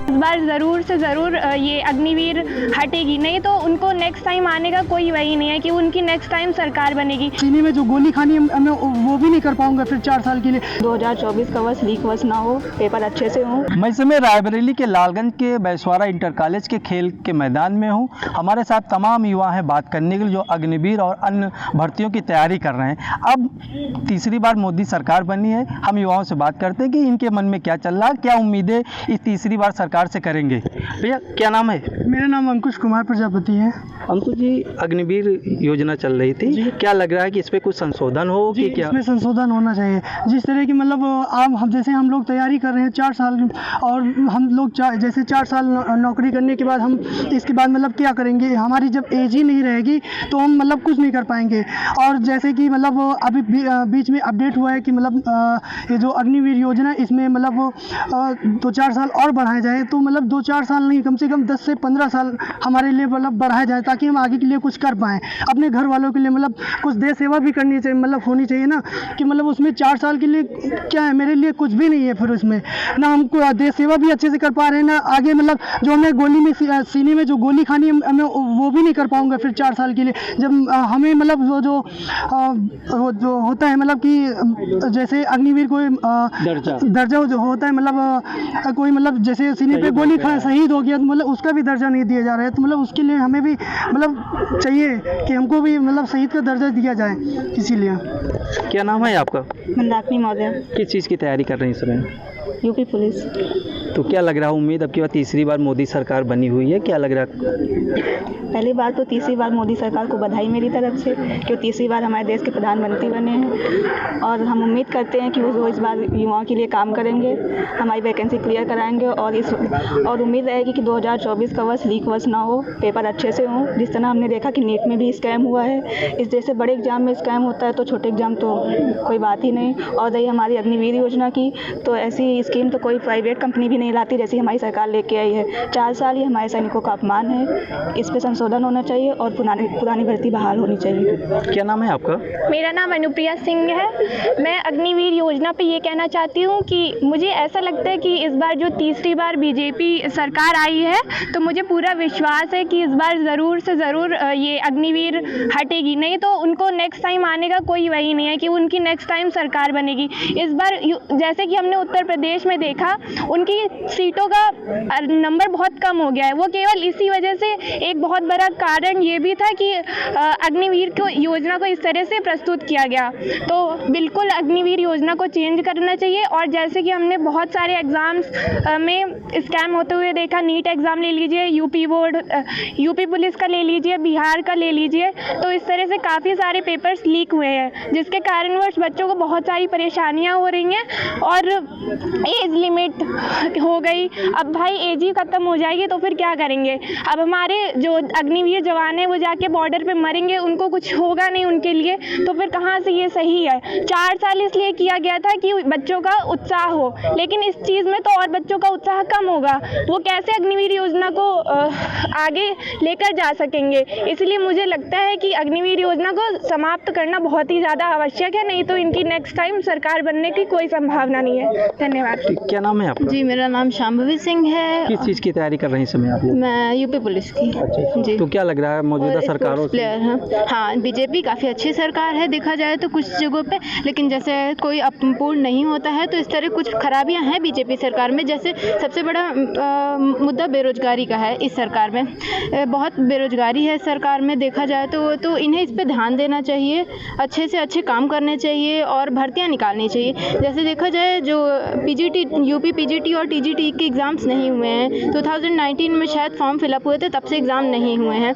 इस बार ज़रूर से ज़रूर ये अग्निवीर हटेगी, नहीं तो उनको नेक्स्ट टाइम आने का कोई वही नहीं है कि उनकी नेक्स्ट टाइम सरकार बनेगी। सीने में जो गोली खानी है मैं वो भी नहीं कर पाऊंगा फिर 4 साल के लिए। 2024 का बस लीक वस ना हो, पेपर अच्छे से हो। मैं इस समय रायबरेली के लालगंज के बैसवाड़ा इंटर कॉलेज के खेल के मैदान में हूँ। हमारे साथ तमाम युवा हैं बात करने के लिए जो अग्निवीर और अन्य भर्तियों की तैयारी कर रहे हैं। अब तीसरी बार मोदी सरकार बनी है, हम युवाओं से बात करते हैं कि इनके मन में क्या चल रहा है, क्या उम्मीदें इस तीसरी बार सरकार से करेंगे। भैया क्या नाम है? मेरा नाम अंकुश कुमार प्रजापति है। अंकुश जी, अग्निवीर योजना चल रही थी, क्या लग रहा है कि इस पे कुछ संशोधन हो कि क्या? इसमें संशोधन होना चाहिए। जिस तरह की मतलब हम जैसे हम लोग तैयारी कर रहे हैं 4 साल, और हम लोग जैसे 4 साल नौकरी करने के बाद हम इसके बाद मतलब क्या करेंगे, हमारी जब एज ही नहीं रहेगी तो हम मतलब कुछ नहीं कर पाएंगे। और जैसे कि मतलब अभी बीच में अपडेट हुआ है कि मतलब ये जो अग्निवीर योजना है इसमें मतलब 2-4 साल और बढ़ाए जाए, तो मतलब 2-4 साल नहीं, कम से कम 10 से 15 साल हमारे लिए मतलब बढ़ाए जाए, ताकि हम आगे के लिए कुछ कर पाएँ, अपने घर वालों के लिए मतलब कुछ देश सेवा भी करनी चाहिए, मतलब होनी चाहिए ना कि मतलब उसमें 4 साल के लिए क्या है, मेरे लिए कुछ भी नहीं है। फिर उसमें ना हमको देश सेवा भी अच्छे से कर पा रहे हैं, ना आगे मतलब जो हमें गोली में सीने में जो गोली खानी है मैं वो भी नहीं कर पाऊंगा फिर 4 साल के लिए। जब हमें मतलब वो जो होता है मतलब कि जैसे अग्निवीर कोई दर्जा जो होता है, मतलब कोई मतलब जैसे सीने पे गोली खा शहीद हो गया तो मतलब उसका भी दर्जा नहीं दिया जा रहा है, तो मतलब उसके लिए हमें भी मतलब चाहिए कि हमको भी मतलब शहीद का दर्जा दिया जाए। इसीलिए क्या नाम है आपका? मंदाकिनी महोदय, किस चीज़ की तैयारी कर रहे हैं इस समय? UP police. तो क्या लग रहा है, उम्मीद अब की बार तीसरी बार मोदी सरकार बनी हुई है, क्या लग रहा है? पहली बार तो तीसरी बार मोदी सरकार को बधाई मेरी तरफ से कि तीसरी बार हमारे देश के प्रधानमंत्री बने हैं, और हम उम्मीद करते हैं कि वो इस बार युवाओं के लिए काम करेंगे, हमारी वैकेंसी क्लियर कराएंगे, और उम्मीद रहेगी कि 2024 का वर्ष लीक वर्ष ना हो, पेपर अच्छे से हों। जिस तरह हमने देखा कि नीट में भी स्कैम हुआ है, इस जैसे बड़े एग्जाम में स्कैम होता है तो छोटे एग्जाम तो कोई बात ही नहीं। और रही हमारी अग्निवीर योजना की, तो ऐसी स्कीम तो कोई प्राइवेट कंपनी भी नहीं लाती जैसी हमारी सरकार लेके आई है। 4 साल ही हमारे सैनिकों का अपमान है, इस पर संशोधन होना चाहिए और पुरानी भर्ती बहाल होनी चाहिए। क्या नाम है आपका? मेरा नाम अनुप्रिया सिंह है। मैं अग्निवीर योजना पे ये कहना चाहती हूँ कि मुझे ऐसा लगता है कि इस बार जो तीसरी बार बीजेपी सरकार आई है, तो मुझे पूरा विश्वास है कि इस बार ज़रूर से ज़रूर ये अग्निवीर हटेगी, नहीं तो उनको नेक्स्ट टाइम आने का कोई वही नहीं है कि उनकी नेक्स्ट टाइम सरकार बनेगी। इस बार जैसे कि हमने उत्तर प्रदेश में देखा, उनकी सीटों का नंबर बहुत कम हो गया है। वो केवल इसी वजह से, एक बहुत बड़ा कारण ये भी था कि अग्निवीर को योजना को इस तरह से प्रस्तुत किया गया। तो बिल्कुल अग्निवीर योजना को चेंज करना चाहिए। और जैसे कि हमने बहुत सारे एग्ज़ाम्स में स्कैम होते हुए देखा, नीट एग्ज़ाम ले लीजिए, यूपी बोर्ड, यूपी पुलिस का ले लीजिए, बिहार का ले लीजिए, तो इस तरह से काफ़ी सारे पेपर्स लीक हुए हैं, जिसके कारणवश बच्चों को बहुत सारी परेशानियाँ हो रही हैं। और एज लिमिट हो गई, अब भाई एज ही ख़त्म हो जाएगी तो फिर क्या करेंगे। अब हमारे जो अग्निवीर जवान हैं वो जाके बॉर्डर पे मरेंगे, उनको कुछ होगा नहीं उनके लिए, तो फिर कहाँ से ये सही है। 4 साल इसलिए किया गया था कि बच्चों का उत्साह हो, लेकिन इस चीज़ में तो और बच्चों का उत्साह कम होगा, वो कैसे अग्निवीर योजना को आगे लेकर जा सकेंगे। इसलिए मुझे लगता है कि अग्निवीर योजना को समाप्त करना बहुत ही ज़्यादा आवश्यक है, नहीं तो इनकी नेक्स्ट टाइम सरकार बनने की कोई संभावना नहीं है। धन्यवाद। क्या नाम है आपका? जी, मेरा नाम शांभवी सिंह है। किस चीज़ की तैयारी कर रहे हैं इस समय आप लोग? मैं यूपी पुलिस की। जी। तो क्या लग रहा है मौजूदा सरकारों से? प्लेयर हैं। हाँ, बीजेपी काफ़ी अच्छी सरकार है देखा जाए तो कुछ जगहों पे, लेकिन जैसे कोई पूर्ण नहीं होता है, तो इस तरह कुछ खराबियां हैं बीजेपी सरकार में। जैसे सबसे बड़ा मुद्दा बेरोजगारी का है इस सरकार में, बहुत बेरोजगारी है सरकार में देखा जाए तो इन्हें इस पर ध्यान देना चाहिए, अच्छे से अच्छे काम करने चाहिए और भर्तियाँ निकालनी चाहिए। जैसे देखा जाए जो पीजीटी, यूपी पीजीटी और टीजीटी के एग्ज़ाम्स नहीं हुए हैं, 2019 में शायद फॉर्म फिलअप हुए थे, तब से एग्ज़ाम नहीं हुए हैं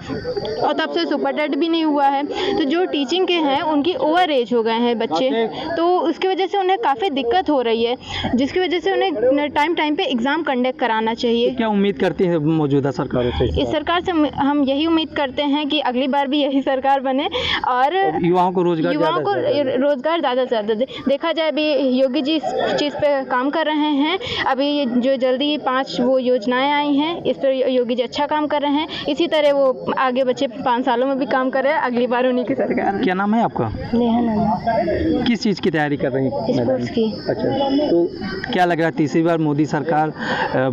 और तब से सुपर टेट भी नहीं हुआ है। तो जो टीचिंग के हैं उनकी ओवर एज हो गए हैं बच्चे, तो उसकी वजह से उन्हें काफ़ी दिक्कत हो रही है, जिसकी वजह से उन्हें टाइम पे एग्ज़ाम कंडक्ट कराना चाहिए। क्या उम्मीद करती है मौजूदा सरकारों से? इस सरकार से हम यही उम्मीद करते हैं कि अगली बार भी यही सरकार बने और युवाओं को रोजगार ज़्यादा से ज़्यादा दे। देखा जाए अभी योगी जी इस चीज़ पे काम कर रहे हैं। अभी ये जो जल्दी 5 वो योजनाएं आई हैं, इस पर योगी जी अच्छा काम कर रहे हैं। इसी तरह वो आगे बचे 5 सालों में भी काम कर रहे हैं, अगली बार उन्हीं की सरकार। क्या नाम है आपका? किस चीज़ की तैयारी कर रही हैं? स्पोर्ट्स की। अच्छा, तो क्या लग रहा है तीसरी बार मोदी सरकार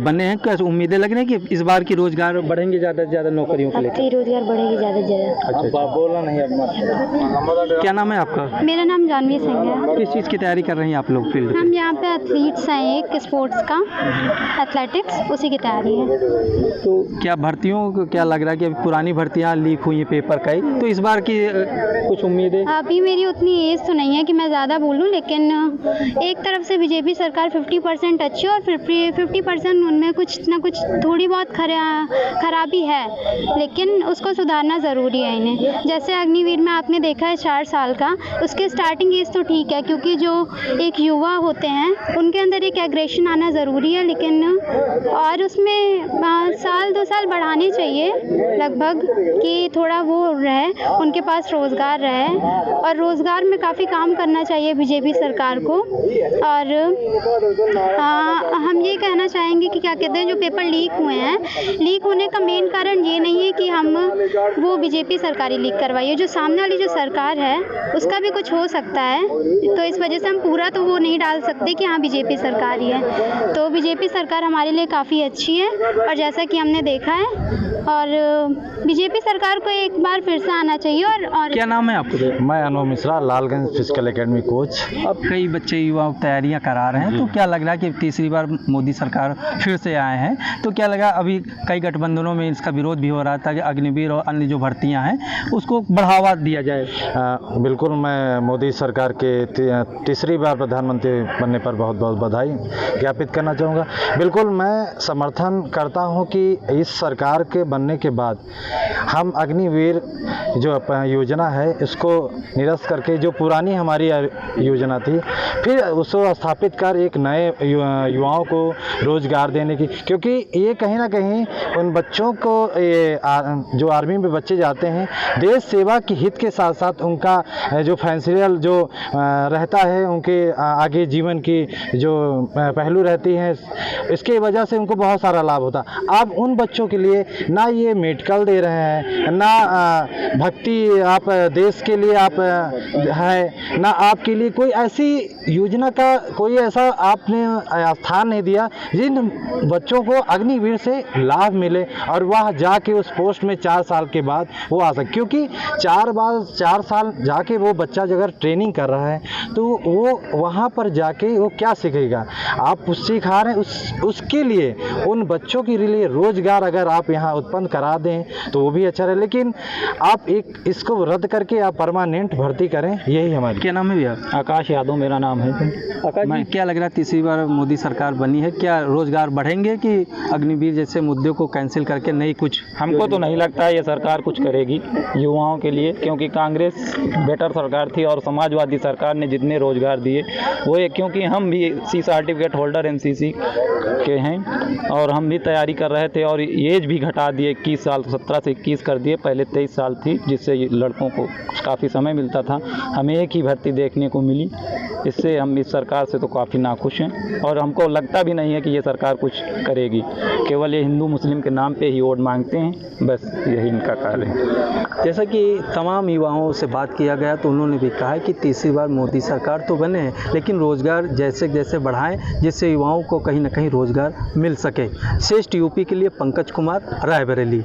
बने हैं, क्या उम्मीदें लग रही हैं कि इस बार की रोजगार बढ़ेंगे ज़्यादा से ज़्यादा नौकरियों के लिए? रोजगार बढ़ेगी ज़्यादा से ज़्यादा। अच्छा, बोलना नहीं अपना। क्या नाम है आपका? मेरा नाम जानवी सिंह है। किस चीज़ की तैयारी कर रही हैं आप लोग फील्ड? हम यहाँ पे एथलीट्स हैं, एक स्पोर्ट्स का एथलेटिक्स, उसी की तैयारी है। तो क्या भर्तियों को क्या लग रहा है कि अभी पुरानी भर्तियाँ लीक हुई हैं पेपर का ही, तो इस बार की कुछ उम्मीदें? अभी मेरी उतनी एज तो नहीं है कि मैं ज़्यादा बोलूँ, लेकिन एक तरफ से बीजेपी सरकार 50% अच्छी और 50% उनमें कुछ ना कुछ थोड़ी बहुत खराबी है, लेकिन उसको सुधारना ज़रूरी है इन्हें। जैसे अग्निवीर में आपने देखा है 4 साल का, उसके स्टार्टिंग एज तो ठीक है, क्योंकि जो एक युवा होते हैं उनके अंदर एक एग्रेशन आना ज़रूरी है, लेकिन और उसमें साल 2 साल बढ़ाने चाहिए लगभग, कि थोड़ा वो रहे, उनके पास रोज़गार रहे, और रोज़गार में काफ़ी काम करना चाहिए बीजेपी सरकार को। और हम ये कहना चाहेंगे कि क्या कहते हैं, जो पेपर लीक हुए हैं, लीक होने का मेन कारण ये नहीं है कि हम वो बीजेपी सरकार ही लीक करवाई है, जो सामने वाली जो सरकार है उसका भी कुछ हो सकता है। तो इस वजह से हम पूरा तो वो नहीं डाल सकते कि हाँ बीजेपी सरकार ही है। तो बीजेपी सरकार हमारे लिए काफ़ी अच्छी है, और जैसा कि हमने देखा है, और बीजेपी सरकार को एक बार फिर से आना चाहिए। और क्या नाम है आपका? मैं अनुभव Mishra, Lalganj physical academy coach. अब कई बच्चे युवा तैयारियां करा रहे हैं, तो क्या लग रहा है कि तीसरी बार मोदी सरकार फिर से आए हैं, तो क्या लगा? अभी कई गठबंधनों में इसका विरोध भी हो रहा था कि अग्निवीर और अन्य जो भर्तियां हैं उसको बढ़ावा दिया जाए। बिल्कुल, मैं मोदी सरकार के तीसरी बार प्रधानमंत्री बनने पर बहुत बहुत बधाई ज्ञापित करना चाहूँगा। बिल्कुल, मैं समर्थन करता हूँ कि इस सरकार के बनने के बाद हम अग्निवीर जो योजना है इसको निरस्त करके जो पुरानी हमारी योजना थी फिर उसको स्थापित कर एक नए युवाओं को रोज़गार देने की, क्योंकि ये कहीं ना कहीं उन बच्चों को जो आर्मी में बच्चे जाते हैं, देश सेवा के हित के साथ साथ उनका जो फाइनेंशियल जो रहता है, उनके आगे जीवन की जो पहलू रहती हैं, इसके वजह से उनको बहुत सारा लाभ होता। अब उन बच्चों के लिए ना ये मेडिकल दे रहे हैं, ना भक्ति आप देश के लिए आप है, ना आपके लिए कोई ऐसी योजना का कोई ऐसा आपने स्थान नहीं दिया जिन बच्चों को अग्निवीर से लाभ मिले और वह जाके उस पोस्ट में 4 साल के बाद वो आ सके। क्योंकि 4 साल जाके वो बच्चा अगर ट्रेनिंग कर रहा है तो वो वहाँ पर जाके वो क्या सीखेगा? आप सिखा रहे हैं उसके लिए उन बच्चों के लिए रोज़गार अगर आप यहाँ उत्पन्न करा दें तो वो भी अच्छा रहे, लेकिन आप एक इसको रद्द करके आप परमानेंट भर्ती करें, यही हमारी। क्या नाम है भैया? आकाश यादव मेरा नाम है। आकाश जी, क्या लग रहा है तीसरी बार मोदी सरकार बनी है, क्या रोजगार बढ़ेंगे कि अग्निवीर जैसे मुद्दों को कैंसिल करके नई कुछ? हमको तो नहीं लगता है ये सरकार कुछ करेगी युवाओं के लिए, क्योंकि कांग्रेस बेटर सरकार थी और समाजवादी सरकार ने जितने रोजगार दिए वो ये, क्योंकि हम भी सी सर्टिफिकेट होल्डर MCC के हैं और हम भी तैयारी कर रहे थे और एज भी घटा दिए 21 साल, 17 से 21 कर दिए, पहले 23 साल थी, जिससे लड़कों को काफ़ी समय मिलता था। हमें एक ही भर्ती देखने को मिली, इससे हम इस सरकार से तो काफ़ी नाखुश हैं और हमको लगता भी नहीं है कि ये सरकार कुछ करेगी। केवल ये हिंदू मुस्लिम के नाम पे ही वोट मांगते हैं, बस यही इनका कार्य है। जैसा कि तमाम युवाओं से बात किया गया तो उन्होंने भी कहा है कि तीसरी बार मोदी सरकार तो बने लेकिन रोज़गार जैसे जैसे बढ़ाएं जिससे युवाओं को कहीं ना कहीं रोज़गार मिल सके। श्रेष्ठ यूपी के लिए पंकज कुमार, रायबरेली।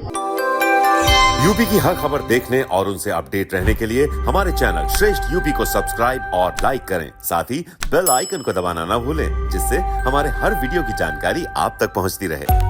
यूपी की हर खबर देखने और उनसे अपडेट रहने के लिए हमारे चैनल श्रेष्ठ यूपी को सब्सक्राइब और लाइक करें। साथ ही बेल आइकन को दबाना ना भूलें, जिससे हमारे हर वीडियो की जानकारी आप तक पहुंचती रहे।